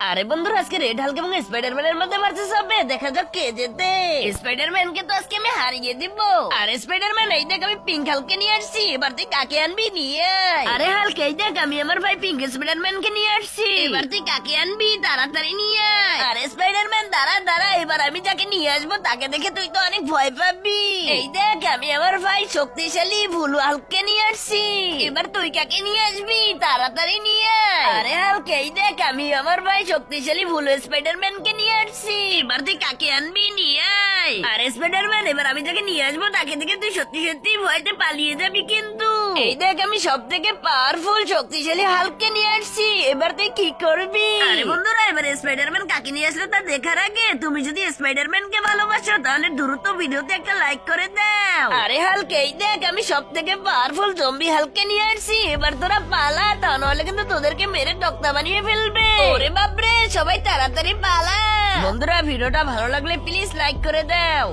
আরে বন্ধুরা, আজকে রেড হাল্ক এবং স্পাইডারম্যানের মধ্যে ভার্সেস হবে। দেখা যাক কে জেতে। স্পাইডারম্যানকে তো আজকে আমি হারিয়ে দিব। আরে স্পাইডারম্যান, এই দেখ আমি পিঙ্ক হাল্ককে নিয়ে আসছি। এবার তুই কাকে আনবি? নিয়ে আয়। আরে হাল্ক, এই দেখ আমি আমার ভাই পিঙ্ক স্পাইডারম্যানকে নিয়ে আসছি। এবার তুই কাকে আনবি? তাড়াতাড়ি নিয়ে আয়। আরে স্পাইডারম্যান, দাঁড়া দাঁড়া, এবার আমি যাকে নিয়ে আসবো তাকে দেখে তুই তো অনেক ভয় পাবি। এই দেখ আমি আমার ভাই শক্তিশালী ব্লু হাল্ককে নিয়ে আসছি। এবার তুই কাকে নিয়ে আসবি? তাড়াতাড়ি নিয়ে আয়। আরে হাল্ক, এই দেখ আমি আমার ভাই শক্তিশালী ব্লু স্পাইডারম্যানকে নিয়ে আসছি। এবার তুই কাকে আনবি? নিয়ে আয়। আরে স্পাইডারম্যান, এবার আমি যাকে নিয়ে আসবো তাকে দেখে তুই সত্যি সত্যি ভয়তে পালিয়ে যাবি কিন্তু। এই দেখ আমি সব থেকে পাওয়ারফুল শক্তিশালী হাল্ককে নিয়ে আসছি। এবার তুই কি করবি? আরে বন্ধুরা, এবার স্পাইডারম্যান কাকে নিয়ে আসলো তা দেখার আগে তুমি যদি স্পাইডারম্যানকে ভালোবাসো তাহলে দ্রুত ভিডিওতে একটা লাইক করে দাও। আরে হাল্ক, এই দেখ আমি সব থেকে পাওয়ারফুল জম্বি হাল্ককে নিয়ে আসছি। এবার তোরা পালা, তা নাহলে কিন্তু তোদেরকে মেরে তক্তা বানিয়ে ফেলবে। ওরে বাপরে, সবাই তাড়াতাড়ি পালা। বন্ধুরা, ভিডিওটা ভালো লাগলে প্লিজ লাইক করে দাও।